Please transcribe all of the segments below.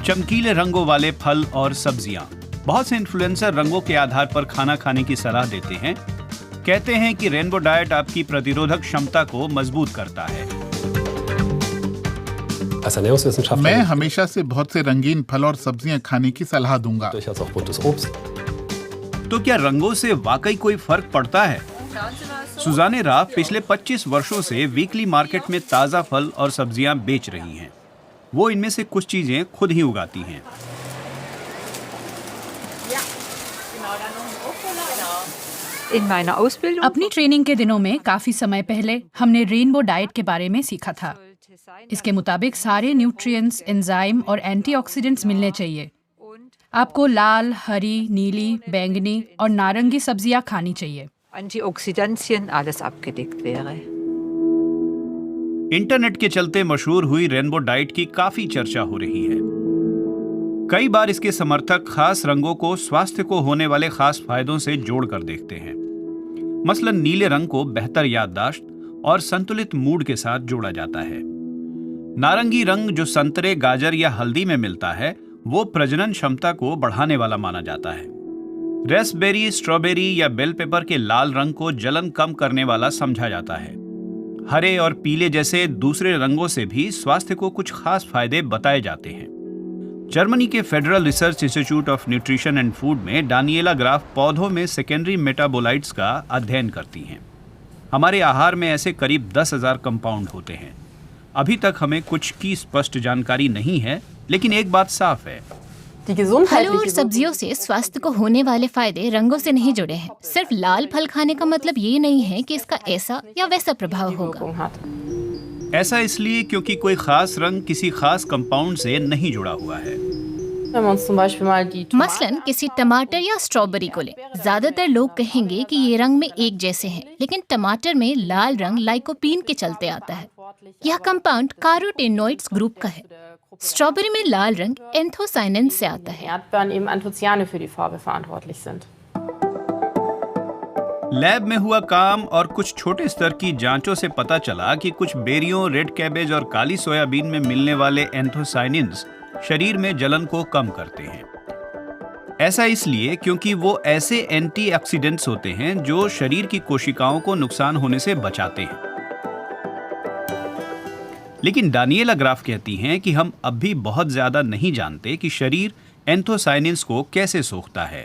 चमकीले रंगों वाले फल और सब्जियां। बहुत से इन्फ्लुएंसर रंगों के आधार पर खाना खाने की सलाह देते हैं। कहते हैं कि रेनबो डाइट आपकी प्रतिरोधक क्षमता को मजबूत करता है। मैं हमेशा से बहुत से रंगीन फल और सब्जियां खाने की सलाह दूंगा। तो क्या रंगों से वाकई कोई फर्क पड़ता है? सुजाने राव पिछले 25 वर्षों से वीकली मार्केट में ताजा फल और सब्जियां बेच रही हैं। वो इनमें से कुछ चीजें खुद ही उगाती हैं। अपनी ट्रेनिंग के दिनों में काफी समय पहले हमने रेनबो डाइट के बारे में सीखा था। इसके मुताबिक सारे न्यूट्रिएंट्स, एंजाइम और एंटीऑक्सीडेंट्स मिलने चाहिए। आपको लाल, हरी, नीली, बैंगनी और नारंगी सब्जियां खानी चाहिए। इंटरनेट के चलते मशहूर हुई रेनबो डाइट की काफी चर्चा हो रही है। कई बार इसके समर्थक खास रंगों को स्वास्थ्य को होने वाले खास फायदों से जोड़कर देखते हैं। मसलन नीले रंग को बेहतर याददाश्त और संतुलित मूड के साथ जोड़ा जाता है। नारंगी रंग जो संतरे, गाजर या हल्दी में मिलता है, वो प्रजनन क्षमता को बढ़ाने वाला माना जाता है। रेस्पबेरी, स्ट्रॉबेरी या बेल पेपर के लाल रंग को जलन कम करने वाला समझा जाता है। हरे और पीले जैसे दूसरे रंगों से भी स्वास्थ्य को कुछ खास फायदे बताए जाते हैं। जर्मनी के federal research institute of nutrition and food में डानिएला ग्राफ पौधों में सेकेंडरी मेटाबोलाइट्स का अध्ययन करती हैं। हमारे आहार में ऐसे करीब 10,000 कंपाउंड होते हैं। अभी तक हमें कुछ की स्पष्ट जानकारी नहीं है, लेकिन एक बात साफ है, फलों और सब्जियों से स्वास्थ्य को होने वाले फायदे रंगों से नहीं जुड़े हैं। सिर्फ लाल फल खाने का मतलब ये नहीं है कि इसका ऐसा या वैसा प्रभाव होगा। ऐसा इसलिए क्योंकि कोई खास रंग किसी खास कंपाउंड से नहीं जुड़ा हुआ है। मसलन किसी टमाटर या स्ट्रॉबेरी को लें। ज्यादातर लोग कहेंगे कि ये रंग में एक जैसे हैं, लेकिन टमाटर में लाल रंग लाइकोपीन के चलते आता है। यह कंपाउंड कैरोटेनॉइड्स ग्रुप का है। स्ट्रॉबेरी में लाल रंग एंथोसाइनिन से आता है। लैब में हुआ काम और कुछ छोटे स्तर की जांचों से पता चला कि कुछ बेरियों, रेड कैबेज और काली सोयाबीन में मिलने वाले एंथोसाइनिन्स शरीर में जलन को कम करते हैं। ऐसा इसलिए क्योंकि वो ऐसे एंटीऑक्सीडेंट्स होते हैं जो शरीर की कोशिकाओं को नुकसान होने से बचाते हैं। लेकिन डानिएला ग्राफ कहती हैं कि हम अब भी बहुत ज्यादा नहीं जानते कि शरीर एंथोसाइनिन्स को कैसे सोखता है।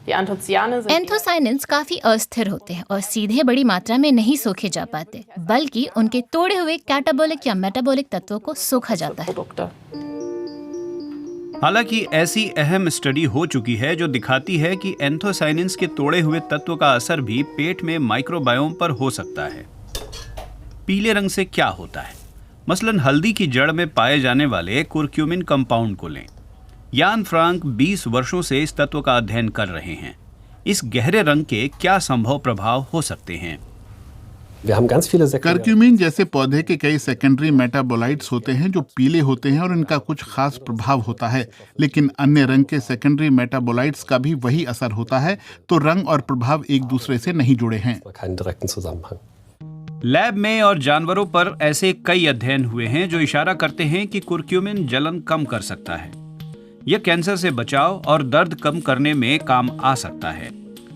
एंथोसाइनिन्स काफी अस्थिर होते हैं और सीधे बड़ी मात्रा में नहीं सोखे जा पाते, बल्कि उनके तोड़े हुए कैटाबोलिक या मेटाबॉलिक तत्वों को सोखा जाता है। हालांकि ऐसी अहम स्टडी हो चुकी है जो दिखाती है कि एंथोसाइनिन्स के तोड़े हुए तत्व का असर भी पेट में माइक्रोबायोम पर हो सकता है। पीले रंग से क्या होता है? मसलन हल्दी की जड़ में पाए जाने वाले कुरक्यूमिन कंपाउंड को लें। यान फ्रांक 20 वर्षों से इस तत्व का अध्ययन कर रहे हैं। इस गहरे रंग के क्या संभव प्रभाव हो सकते हैं? करक्यूमिन जैसे पौधे के कई सेकेंडरी मेटाबोलाइट्स होते हैं जो पीले होते हैं और इनका कुछ खास प्रभाव होता है, लेकिन अन्य रंग के सेकेंडरी मेटाबोलाइट्स का भी वही असर होता है, तो रंग और प्रभाव एक दूसरे से नहीं जुड़े हैं। लैब में और जानवरों पर ऐसे कई अध्ययन हुए हैं जो इशारा करते हैं कि कुरक्यूमिन जलन कम कर सकता है। यह कैंसर से बचाव और दर्द कम करने में काम आ सकता है।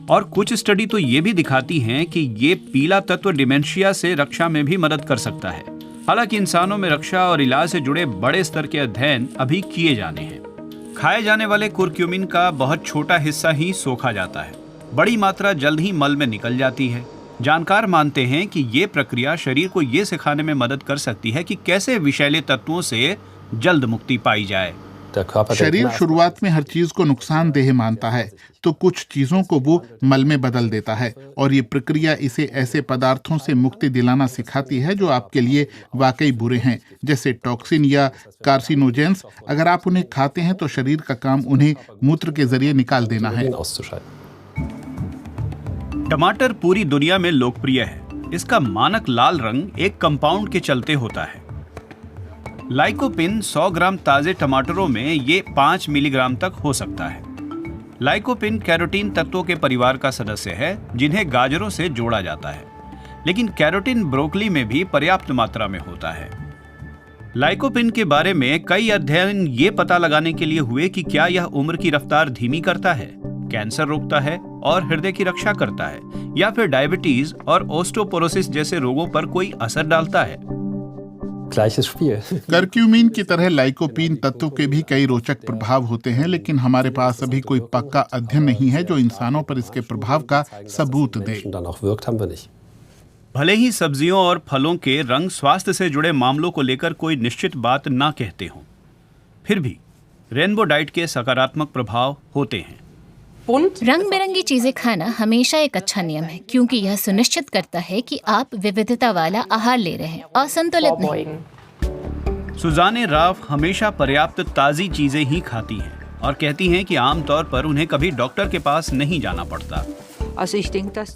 और कुछ स्टडी तो ये भी दिखाती हैं कि ये पीला तत्व डिमेंशिया से रक्षा में भी मदद कर सकता है। हालांकि इंसानों में रक्षा और इलाज से जुड़े बड़े स्तर के अध्ययन अभी किए जाने हैं। खाए जाने वाले कुरक्यूमिन का बहुत छोटा हिस्सा ही सोखा जाता है। बड़ी मात्रा जल्द ही मल में निकल जाती है। जानकार मानते हैं कि ये प्रक्रिया शरीर को ये सिखाने में मदद कर सकती है कि कैसे विषैले तत्वों से जल्द मुक्ति पाई जाए। शरीर शुरुआत में हर चीज को नुकसानदेह मानता है, तो कुछ चीजों को वो मल में बदल देता है और ये प्रक्रिया इसे ऐसे पदार्थों से मुक्ति दिलाना सिखाती है जो आपके लिए वाकई बुरे हैं, जैसे टॉक्सिन या कार्सिनोजेंस। अगर आप उन्हें खाते हैं तो शरीर का काम उन्हें मूत्र के जरिए निकाल देना है। टमाटर पूरी दुनिया में लोकप्रिय है। इसका मानक लाल रंग एक कंपाउंड के चलते होता है। लाइकोपिन 100 ग्राम ताजे टमाटरों में ये 5 मिलीग्राम तक हो सकता है। लाइकोपिन कैरोटीन तत्वों के परिवार का सदस्य है जिन्हें गाजरों से जोड़ा जाता है, लेकिन कैरोटीन ब्रोकली में भी पर्याप्त मात्रा में होता है। लाइकोपिन के बारे में कई अध्ययन ये पता लगाने के लिए हुए कि क्या यह उम्र की रफ्तार धीमी करता है, कैंसर रोकता है और हृदय की रक्षा करता है, या फिर डायबिटीज और ओस्टोपोरोसिस जैसे रोगों पर कोई असर डालता है। करक्यूमिन की तरह लाइकोपीन तत्व के भी कई रोचक प्रभाव होते हैं, लेकिन हमारे पास अभी कोई पक्का अध्ययन नहीं है जो इंसानों पर इसके प्रभाव का सबूत दे। भले ही सब्जियों और फलों के रंग स्वास्थ्य से जुड़े मामलों को लेकर कोई निश्चित बात ना कहते हों, फिर भी रेनबो डाइट के सकारात्मक प्रभाव होते हैं। रंग बिरंगी चीजें खाना हमेशा एक अच्छा नियम है, क्योंकि यह सुनिश्चित करता है कि आप विविधता वाला आहार ले रहे हैं और संतुलित नहीं। सुजाने राव हमेशा पर्याप्त ताजी चीजें ही खाती हैं और कहती हैं कि आमतौर पर उन्हें कभी डॉक्टर के पास नहीं जाना पड़ता।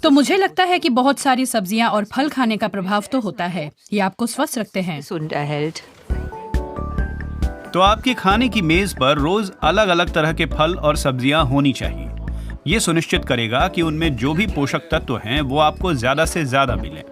तो मुझे लगता है कि बहुत सारी सब्जियां और फल खाने का प्रभाव तो होता है। ये आपको स्वस्थ रखते हैं। तो आपके खाने की मेज पर रोज अलग अलग तरह के फल और सब्जियां होनी चाहिए। ये सुनिश्चित करेगा कि उनमें जो भी पोषक तत्व हैं वो आपको ज्यादा से ज्यादा मिलें।